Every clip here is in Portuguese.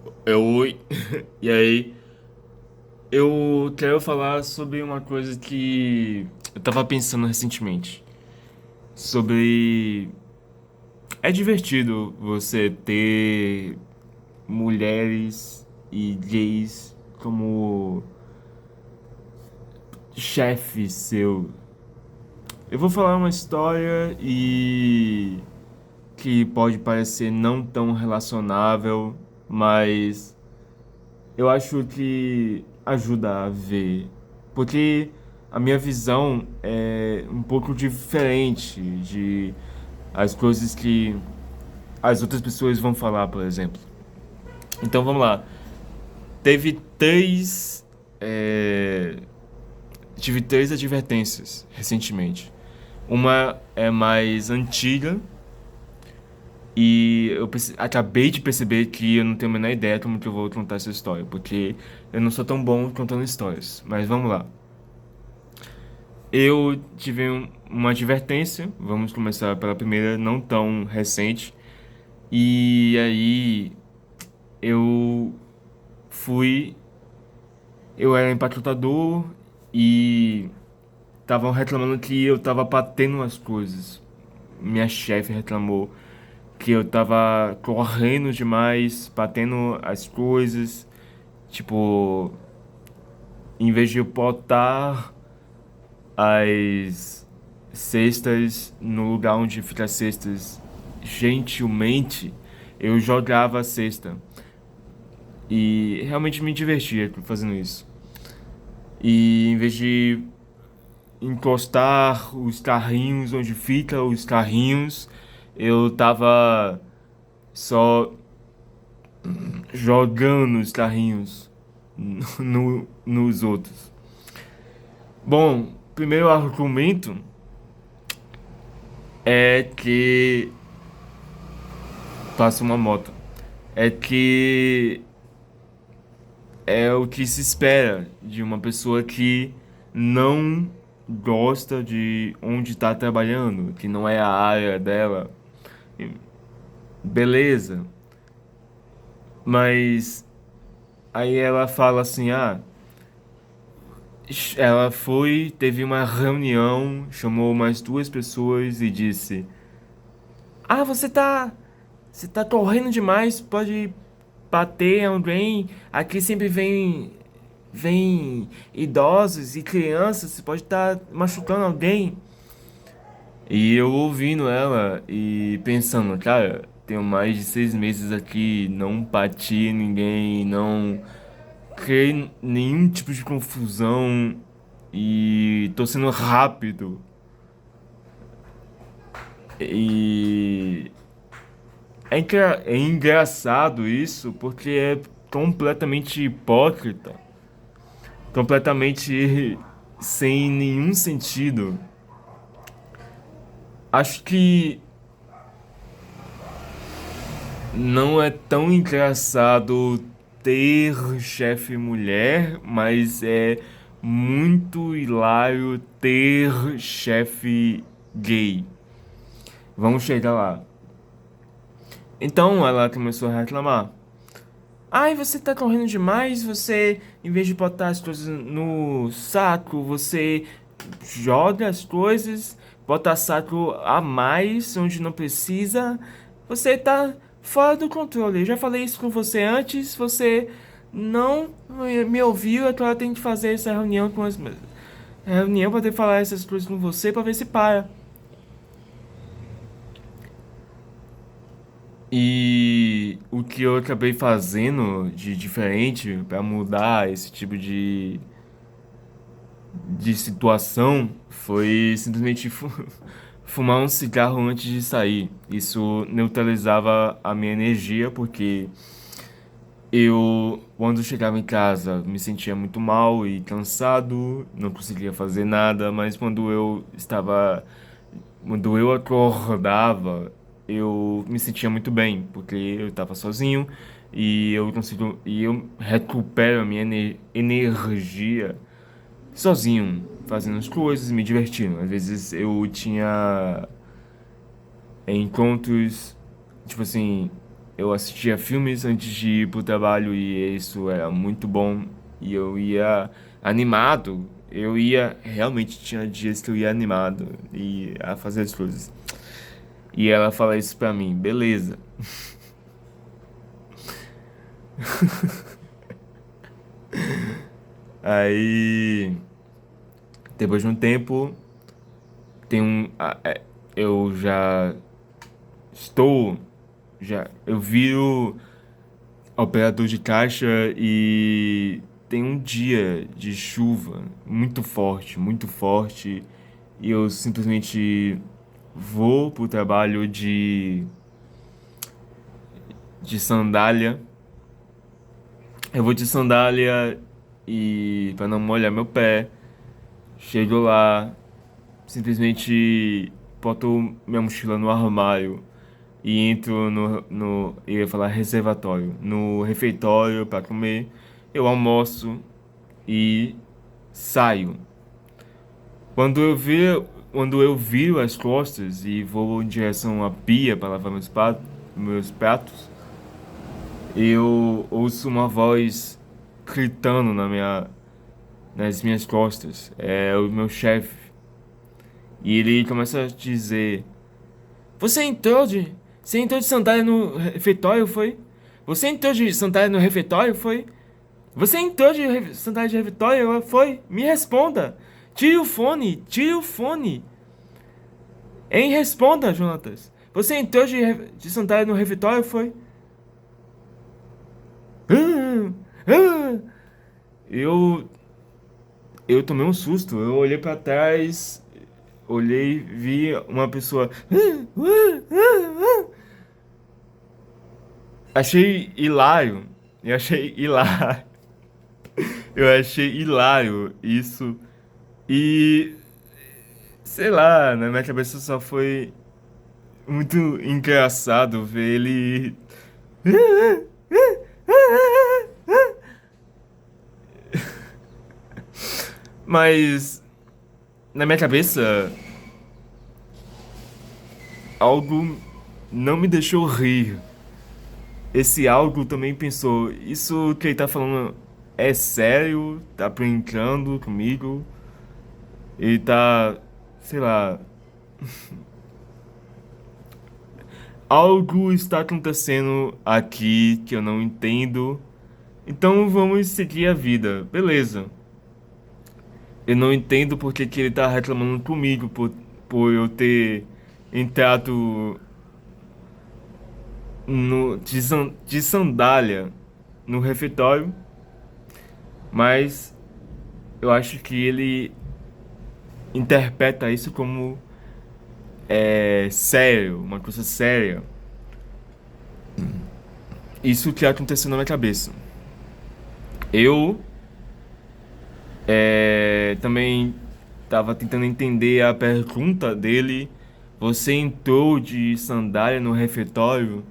Oi, e aí? Eu quero falar sobre uma coisa que eu tava pensando recentemente. Sobre. É divertido você ter mulheres e gays como chefe seu. Eu vou falar uma história e que pode parecer não tão relacionável, mas eu acho que ajuda a ver. Porque a minha visão é um pouco diferente de as coisas que as outras pessoas vão falar, por exemplo. Então vamos lá. Teve três. é, Tive três advertências recentemente. Uma é mais antiga e acabei de perceber que eu não tenho a menor ideia como que eu vou contar essa história, porque eu não sou tão bom contando histórias. Mas vamos lá. Eu tive uma advertência, vamos começar pela primeira, não tão recente. E aí eu fui, eu era empacotador e estavam reclamando que eu tava batendo as coisas. Minha chefe reclamou que eu tava correndo demais, batendo as coisas, tipo, em vez de eu botar as cestas no lugar onde fica as cestas, gentilmente eu jogava a cesta e realmente me divertia fazendo isso. E em vez de encostar os carrinhos onde fica os carrinhos, eu tava só jogando os carrinhos nos outros. Bom, primeiro argumento é que passa uma moto. É que é o que se espera de uma pessoa que não gosta de onde está trabalhando, que não é a área dela. Beleza, mas aí ela fala assim: ah, ela foi, teve uma reunião, chamou mais duas pessoas e disse: ah, você tá correndo demais, pode bater em alguém. Aqui sempre vem idosos e crianças, você pode estar machucando alguém. E eu ouvindo ela e pensando, cara, tenho mais de 6 meses aqui, não bati em ninguém, não criei nenhum tipo de confusão e tô sendo rápido. E é engraçado isso porque é completamente hipócrita, completamente sem nenhum sentido. Acho que não é tão engraçado ter chefe mulher, mas é muito hilário ter chefe gay. Vamos chegar lá. Então ela começou a reclamar. Ai, você tá correndo demais, você, em vez de botar as coisas no saco, você joga as coisas, bota saco a mais onde não precisa. Você tá fora do controle. Eu já falei isso com você antes, você não me ouviu, agora tem que fazer essa reunião com as reunião para ter que falar essas coisas com você para ver se para. E o que eu acabei fazendo de diferente para mudar esse tipo de situação foi simplesmente fumar um cigarro antes de sair. Isso neutralizava a minha energia, porque eu, quando chegava em casa, me sentia muito mal e cansado, não conseguia fazer nada, mas quando eu acordava, eu me sentia muito bem, porque eu estava sozinho e eu recupero a minha energia sozinho, fazendo as coisas, me divertindo. Às vezes eu tinha encontros, tipo assim, eu assistia filmes antes de ir pro trabalho e isso era muito bom. E eu ia animado. Eu ia, realmente tinha dias que eu ia animado e a fazer as coisas. E ela fala isso pra mim, beleza. Aí, depois de um tempo, tem eu já estou, eu viro operador de caixa e tem um dia de chuva muito forte, e eu simplesmente vou pro trabalho de sandália. Eu vou de sandália e para não molhar meu pé, chego lá, simplesmente boto minha mochila no armário e entro eu ia falar reservatório, no refeitório para comer. Eu almoço e saio. Quando eu vi, quando eu viro as costas e vou em direção à pia para lavar meus pratos, eu ouço uma voz gritando nas minhas costas. É o meu chefe. E ele começa a dizer: Você entrou de sandália no refeitório, foi? Você entrou de sandália no refeitório, foi? Você entrou de sandália de refeitório, foi? Me responda! Tire o fone! Tire o fone! Hein, responda, Jonatas! Você entrou de sandália no refeitório, foi? Ah, ah. Eu, eu tomei um susto. Eu olhei pra trás, olhei, vi uma pessoa. Achei hilário. Eu achei hilário. Eu achei hilário isso. E sei lá, na minha cabeça só foi muito engraçado ver ele. Mas na minha cabeça, algo não me deixou rir. Esse algo também pensou: isso que ele tá falando é sério? Tá brincando comigo? Ele tá, sei lá, algo está acontecendo aqui que eu não entendo. Então vamos seguir a vida, beleza. Eu não entendo porque que ele tá reclamando comigo por eu ter entrado de sandália no refeitório, mas eu acho que ele interpreta isso como sério, uma coisa séria. Isso que aconteceu na minha cabeça. Eu também tava tentando entender a pergunta dele. Você entrou de sandália no refeitório?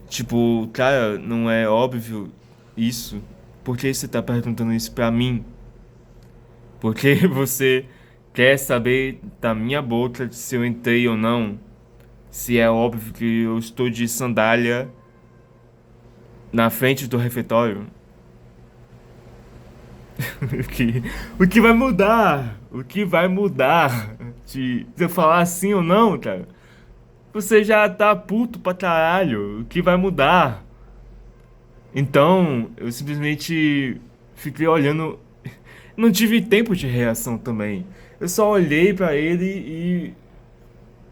Tipo, cara, não é óbvio isso? Por que você tá perguntando isso pra mim? Porque você quer saber da minha boca se eu entrei ou não? Se é óbvio que eu estou de sandália na frente do refeitório? O que, o que vai mudar? O que vai mudar de eu falar sim ou não, cara? Você já tá puto pra caralho. O que vai mudar? Então, eu simplesmente fiquei olhando. Não tive tempo de reação também. Eu só olhei pra ele e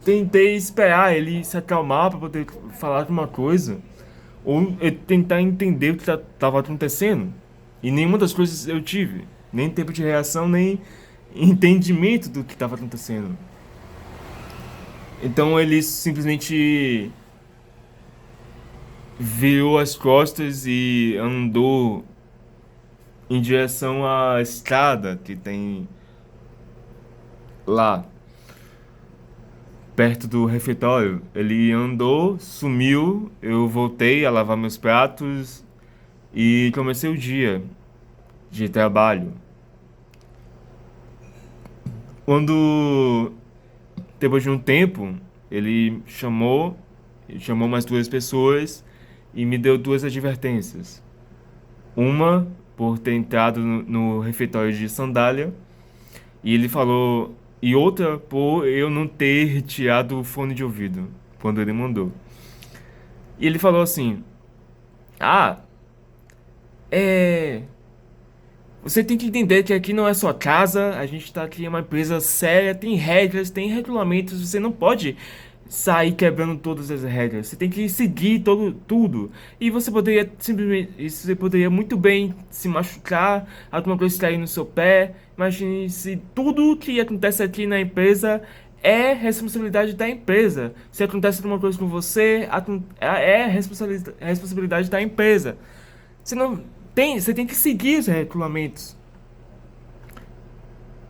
tentei esperar ele se acalmar pra poder falar alguma coisa. Ou tentar entender o que tava acontecendo. E nenhuma das coisas eu tive. Nem tempo de reação, nem entendimento do que estava acontecendo. Então ele simplesmente virou as costas e andou em direção à escada que tem lá, perto do refeitório. Ele andou, sumiu, eu voltei a lavar meus pratos e comecei o dia de trabalho. Quando, depois de um tempo, ele chamou mais duas pessoas e me deu duas advertências. Uma por ter entrado no refeitório de sandália, e ele falou, e outra por eu não ter tirado o fone de ouvido quando ele mandou. E ele falou assim: Ah, é. Você tem que entender que aqui não é sua casa, a gente tá aqui em uma empresa séria, tem regras, tem regulamentos, você não pode sair quebrando todas as regras. Você tem que seguir tudo. E você poderia simplesmente, você poderia muito bem se machucar, alguma coisa cair no seu pé. Imagine se tudo que acontece aqui na empresa é responsabilidade da empresa. Se acontece alguma coisa com você, é responsabilidade da empresa. Você não tem, você tem que seguir os regulamentos.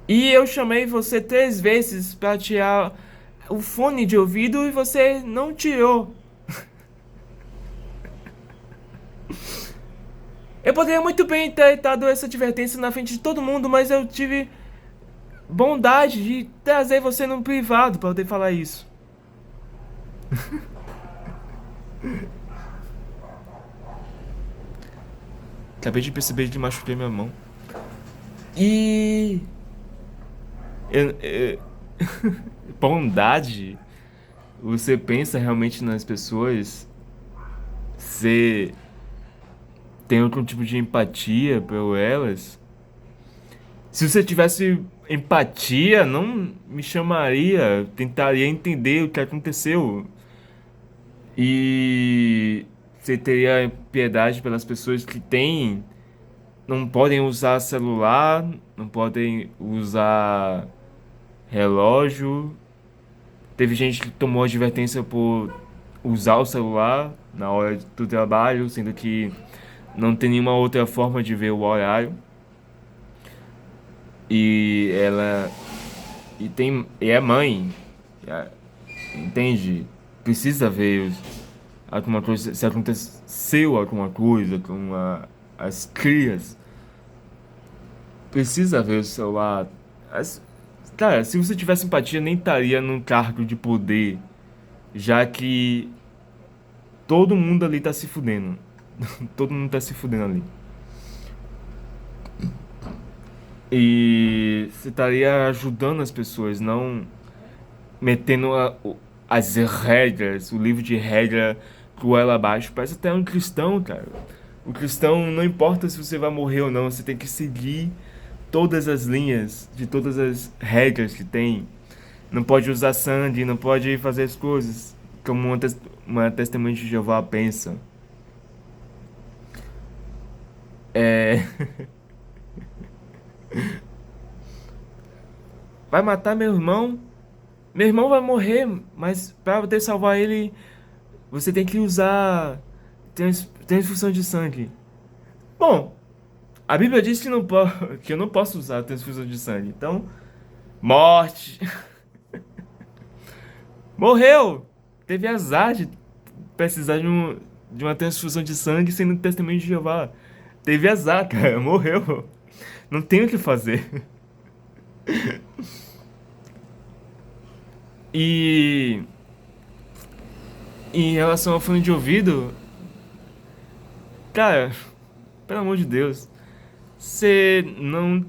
E eu chamei você 3 vezes para tirar o fone de ouvido e você não tirou. Eu poderia muito bem ter dado essa advertência na frente de todo mundo, mas eu tive bondade de trazer você no privado para poder falar isso. Acabei de perceber que machuquei minha mão. E. eu- eu- Bondade? Você pensa realmente nas pessoas? Você tem algum tipo de empatia por elas? Se você tivesse empatia, não me chamaria, tentaria entender o que aconteceu. E você teria piedade pelas pessoas que têm, não podem usar celular, não podem usar relógio. Teve gente que tomou advertência por usar o celular na hora do trabalho, sendo que não tem nenhuma outra forma de ver o horário. E ela e é mãe, é, entende? Precisa ver alguma coisa, se aconteceu alguma coisa com as crias, precisa ver o celular. As- Cara, se você tivesse empatia, nem estaria num cargo de poder, já que todo mundo ali tá se fudendo. Todo mundo tá se fudendo ali. E você estaria ajudando as pessoas, não metendo as regras, o livro de regra cruel abaixo. Parece até um cristão, cara. O cristão, não importa se você vai morrer ou não, você tem que seguir todas as linhas de todas as regras que tem. Não pode usar sangue, não pode fazer as coisas como uma testemunha de Jeová pensa. É, vai matar meu irmão? Meu irmão vai morrer, mas para poder salvar ele, você tem que usar transfusão de sangue. Bom, a Bíblia diz que, que eu não posso usar transfusão de sangue. Então, morte. Morreu! Teve azar de precisar de uma transfusão de sangue sendo testemunho de Jeová. Teve azar, cara. Morreu. Não tem o que fazer. E em relação ao fone de ouvido, cara, pelo amor de Deus, você não.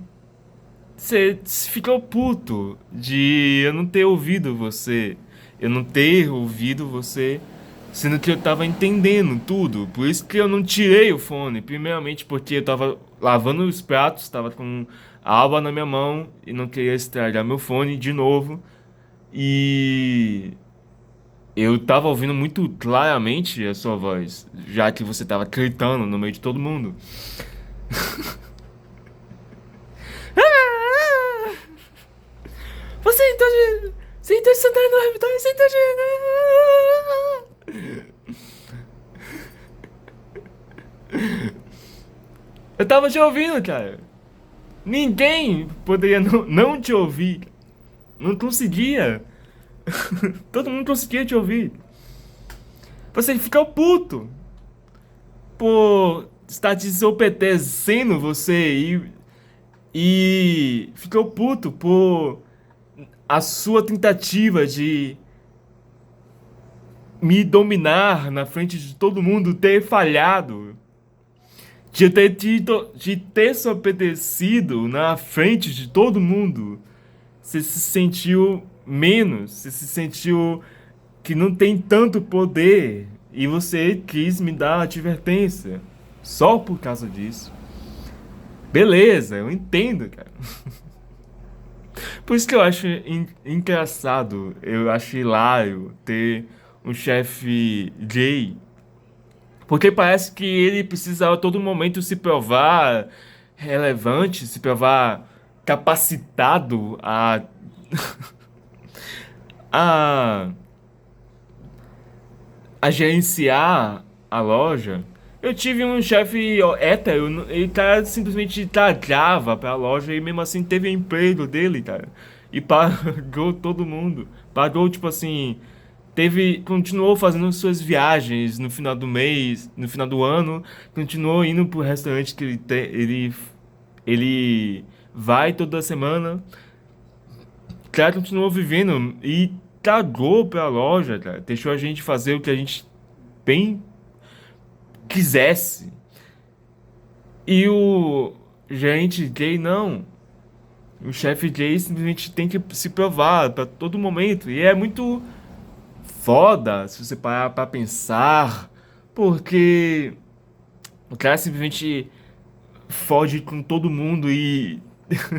Você ficou puto de eu não ter ouvido você. Eu não ter ouvido você, sendo que eu tava entendendo tudo. Por isso que eu não tirei o fone. Primeiramente porque eu tava lavando os pratos, tava com a aba na minha mão e não queria estragar meu fone de novo. E eu tava ouvindo muito claramente a sua voz, já que você tava gritando no meio de todo mundo. Você então você então está no orbital, você então eu tava te ouvindo, cara. Ninguém poderia não te ouvir. Não conseguia. Todo mundo conseguia te ouvir. Você ficou puto por estar desobedecendo você e ficou puto por a sua tentativa de me dominar na frente de todo mundo, ter falhado, de ter se obedecido na frente de todo mundo, você se sentiu menos, você se sentiu que não tem tanto poder e você quis me dar advertência só por causa disso. Beleza, eu entendo, cara. Por isso que eu acho engraçado, eu acho hilário ter um chefe gay. Porque parece que ele precisa a todo momento se provar relevante, se provar capacitado a, a gerenciar a loja. Eu tive um chefe hétero, ele cara simplesmente tragava pra loja e mesmo assim teve emprego dele, cara. E pagou todo mundo. Pagou, tipo assim, continuou fazendo suas viagens no final do mês, no final do ano, continuou indo pro restaurante que ele vai toda semana. Cara, continuou vivendo e cagou pra loja, cara. Deixou a gente fazer o que a gente bem quisesse. E o gerente gay, não. O chefe gay simplesmente tem que se provar pra todo momento. E é muito foda se você parar pra pensar, porque o cara simplesmente foge com todo mundo e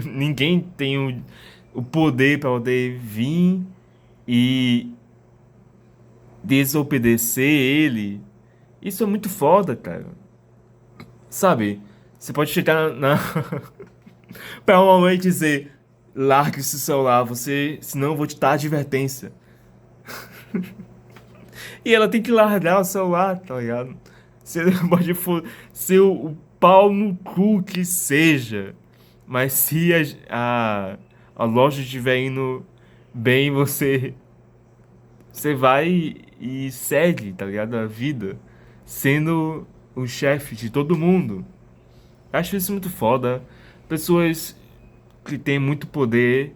ninguém tem o poder pra poder vir e desobedecer ele. Isso é muito foda, cara. Sabe? Você pode chegar pra uma mãe e dizer: largue esse celular, senão eu vou te dar advertência. E ela tem que largar o celular, tá ligado? Você pode ser o pau no cu que seja. Mas se a loja estiver indo bem, você vai e segue, tá ligado? A vida. Sendo o chefe de todo mundo. Acho isso muito foda. Pessoas que têm muito poder,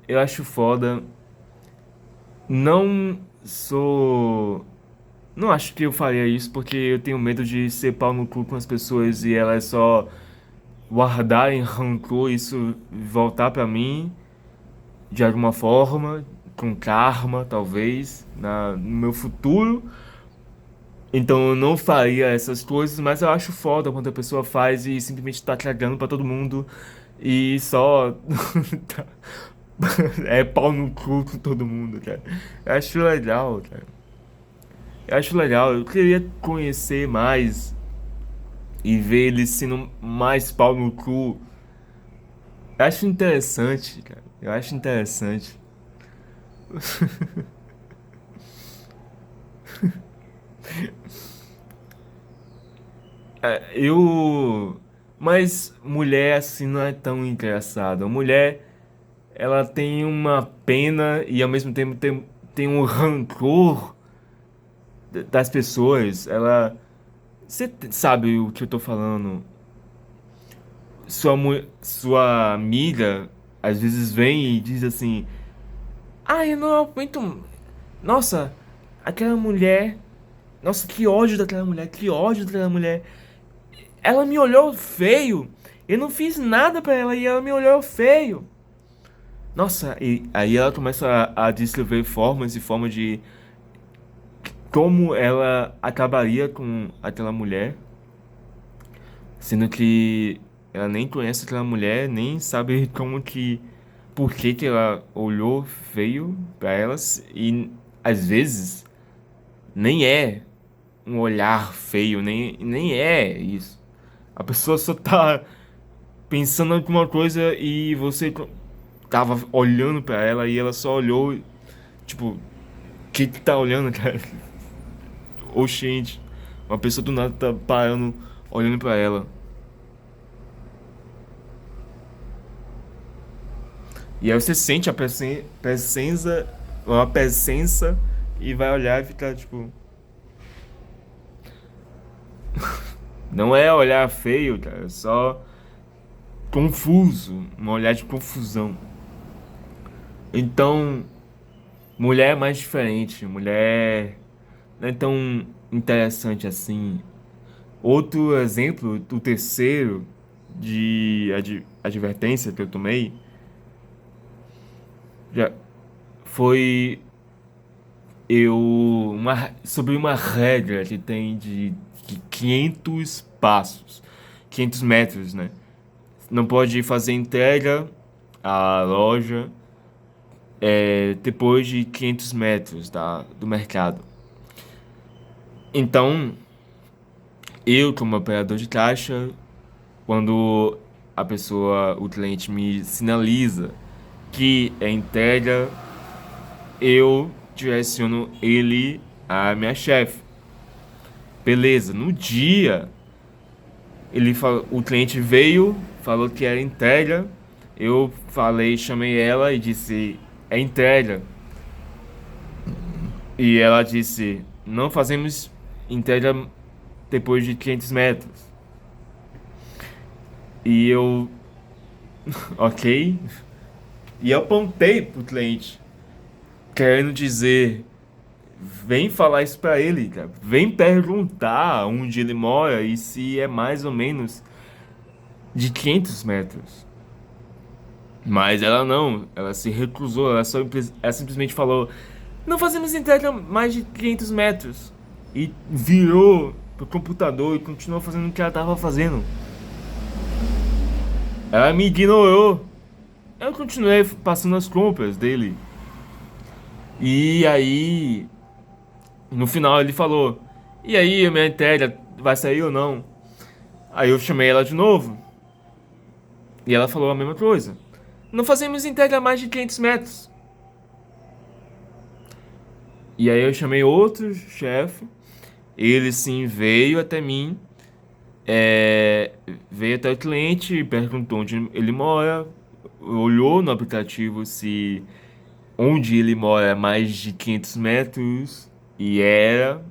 eu acho foda. Não sou. Não acho que eu faria isso porque eu tenho medo de ser pau no cu com as pessoas e elas só guardarem rancor e isso voltar pra mim de alguma forma, com karma, talvez, no meu futuro. Então eu não faria essas coisas, mas eu acho foda quando a pessoa faz e simplesmente tá cagando pra todo mundo e só é pau no cu com todo mundo, cara. Eu acho legal, cara. Eu acho legal. Eu queria conhecer mais e ver ele sendo mais pau no cu. Eu acho interessante, cara. Eu acho interessante. Eu. Mas mulher assim não é tão engraçada. Mulher, ela tem uma pena e ao mesmo tempo tem um rancor das pessoas. Ela. Você sabe o que eu tô falando? Sua amiga às vezes vem e diz assim: ah, eu não aguento. Nossa, aquela mulher. Nossa, que ódio daquela mulher, que ódio daquela mulher. Ela me olhou feio. Eu não fiz nada pra ela e ela me olhou feio. Nossa, e aí ela começa a descrever formas e formas de como ela acabaria com aquela mulher, sendo que ela nem conhece aquela mulher, nem sabe por que ela olhou feio pra elas e às vezes nem é um olhar feio, nem é isso. A pessoa só tá pensando em alguma coisa e você tava olhando pra ela e ela só olhou, tipo, que tá olhando, cara? Oxente, uma pessoa do nada tá parando, olhando pra ela. E aí você sente a presença e vai olhar e ficar tipo. Não é olhar feio, cara, é só confuso, um olhar de confusão. Então, mulher é mais diferente, mulher. não é tão interessante assim. Outro exemplo, o terceiro de advertência que eu tomei, já foi sobre uma regra que tem de 500 passos, 500 metros, né? Não pode fazer entrega à loja depois de 500 metros do mercado. Então, eu, como operador de caixa, quando o cliente me sinaliza que é entrega, eu direciono ele à minha chefe. Beleza, no dia, o cliente veio, falou que era entrega, eu falei, chamei ela e disse, é entrega. E ela disse, não fazemos entrega depois de 500 metros. E eu, ok. E eu apontei pro cliente, querendo dizer, vem falar isso pra ele, cara. Vem perguntar onde ele mora e se é mais ou menos de 500 metros. Mas ela não, ela se recusou, ela simplesmente falou, não fazemos entrega mais de 500 metros. E virou pro computador e continuou fazendo o que ela tava fazendo. Ela me ignorou. Eu continuei passando as compras dele. E aí, no final ele falou, e aí, a minha entrega vai sair ou não? Aí eu chamei ela de novo. E ela falou a mesma coisa. Não fazemos entrega a mais de 500 metros. E aí eu chamei outro chefe. Ele sim veio até mim. Veio até o cliente, perguntou onde ele mora. Olhou no aplicativo se onde ele mora é mais de 500 metros. E era.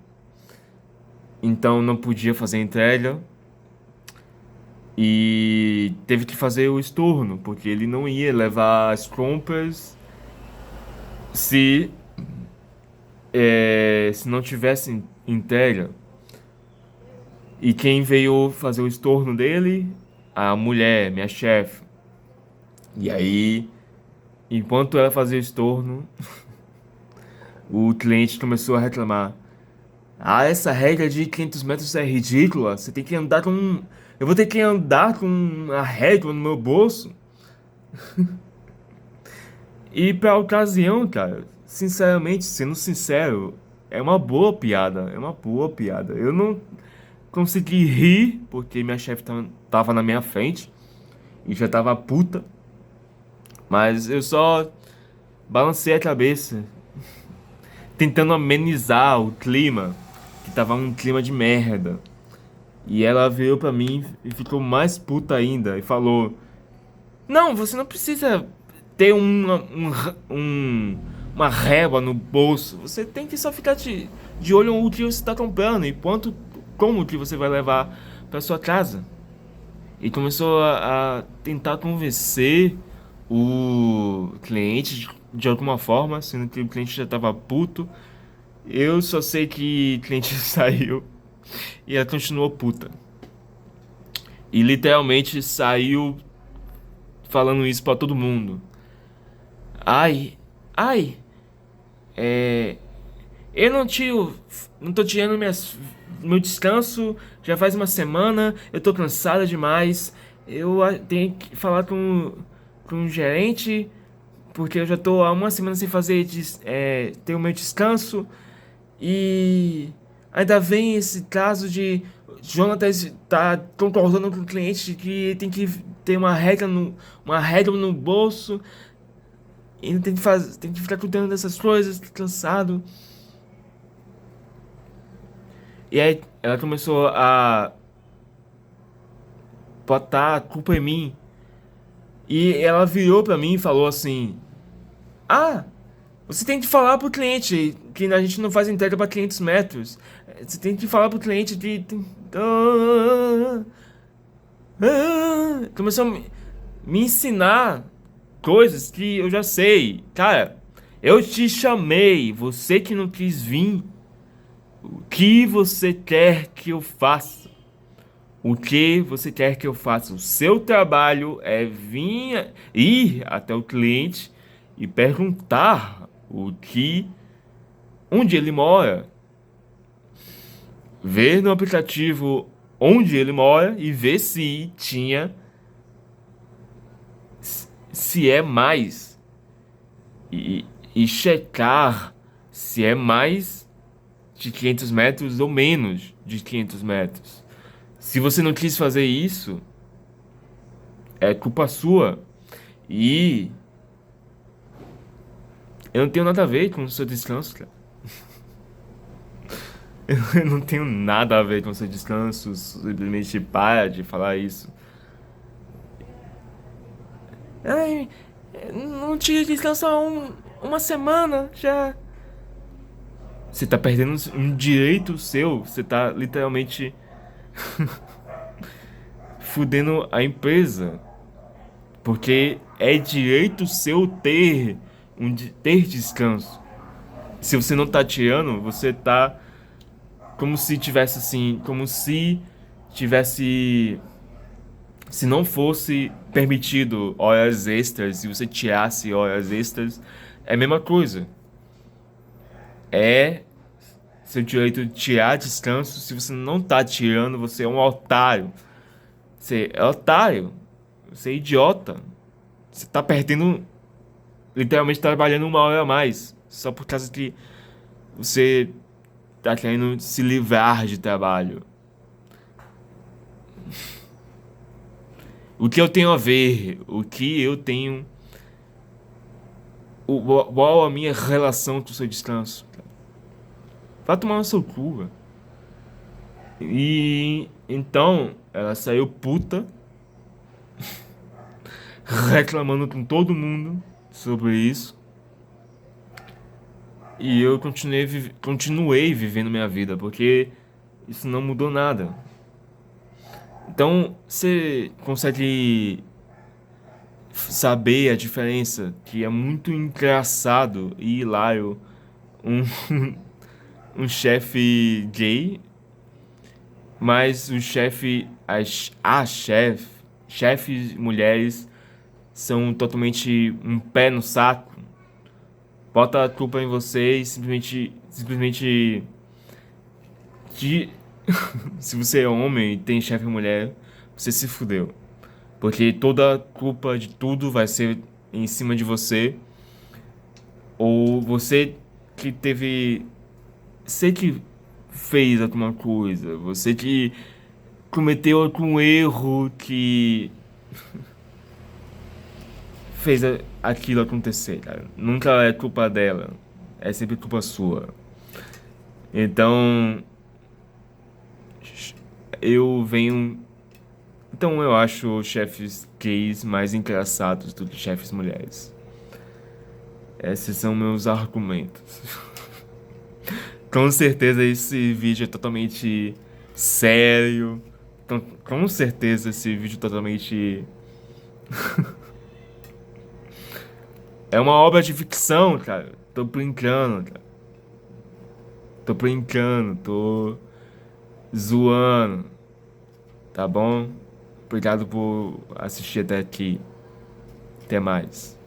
Então não podia fazer entrega. E teve que fazer o estorno, porque ele não ia levar as compras se, se não tivesse entrega. E quem veio fazer o estorno dele? A mulher, minha chefe. E aí, enquanto ela fazia o estorno, o cliente começou a reclamar. Ah, essa regra de 500 metros é ridícula. Você tem que andar com... Eu vou ter que andar com a régua no meu bolso. E pra ocasião, cara, sinceramente, sendo sincero, é uma boa piada. É uma boa piada. Eu não consegui rir, porque minha chefe tava na minha frente. E já tava puta. Mas eu só balancei a cabeça, tentando amenizar o clima, que tava um clima de merda. E ela veio pra mim e ficou mais puta ainda e falou: não, você não precisa ter uma régua no bolso. Você tem que só ficar de olho no que você tá comprando e como que você vai levar pra sua casa. E começou a tentar convencer o cliente de alguma forma, sendo que o cliente já tava puto. Eu só sei que o cliente saiu e ela continuou puta. E literalmente saiu falando isso pra todo mundo. Ai, ai, é, eu não tô tirando meu descanso já faz uma semana, eu tô cansada demais. Tenho que falar com o gerente, porque eu já tô há uma semana sem ter o meu descanso. E ainda vem esse caso de Jonatas tá concordando com o cliente que tem que ter uma regra no bolso. E não tem que ficar cuidando dessas coisas, tô cansado. E aí ela começou a botar a culpa em mim. E ela virou pra mim e falou assim: ah, você tem que falar pro cliente que a gente não faz entrega pra 500 metros. Você tem que falar pro cliente que... Começou a me ensinar coisas que eu já sei. Cara, eu te chamei, você que não quis vir. O que você quer que eu faça? O que você quer que eu faça? O seu trabalho é ir até o cliente e perguntar onde ele mora, ver no aplicativo onde ele mora e ver se é mais e checar se é mais de 500 metros ou menos de 500 metros. Se você não quis fazer isso, é culpa sua. E eu não tenho nada a ver com o seu descanso, cara. Eu não tenho nada a ver com o seu descanso. Simplesmente para de falar isso. Ai, não tive descanso há uma semana já. Você tá perdendo um direito seu. Você tá literalmente fudendo a empresa. Porque é direito seu ter descanso. Se você não tá tirando, você tá como se tivesse assim, como se tivesse, se não fosse permitido horas extras e você tirasse horas extras, é a mesma coisa. É seu direito de tirar descanso. Se você não tá tirando, você é um otário. Você é otário. Você é idiota. Você tá perdendo, literalmente trabalhando uma hora a mais. Só por causa que você tá querendo se livrar de trabalho. O que eu tenho a ver? O que eu tenho. Qual a minha relação com o seu descanso? Vai tomar no seu cu, velho. E então ela saiu puta, reclamando com todo mundo sobre isso. E eu continuei vivendo minha vida, porque isso não mudou nada. Então você consegue saber a diferença, que é muito engraçado e hilário um, um chefe gay, mas o chefe, chefes mulheres são totalmente um pé no saco. Bota a culpa em você e simplesmente de, se você é homem e tem chefe mulher, você se fudeu. Porque toda a culpa de tudo vai ser em cima de você. Ou você que teve. Você que fez alguma coisa. Você que cometeu algum erro que fez aquilo acontecer, cara. Nunca é culpa dela. É sempre culpa sua. Então. Eu venho. Então eu acho chefes gays mais engraçados do que chefes mulheres. Esses são meus argumentos. Com certeza esse vídeo é totalmente sério. Então, com certeza esse vídeo é totalmente. É uma obra de ficção, cara. Tô brincando, cara. Tô brincando, tô zoando. Tá bom? Obrigado por assistir até aqui. Até mais.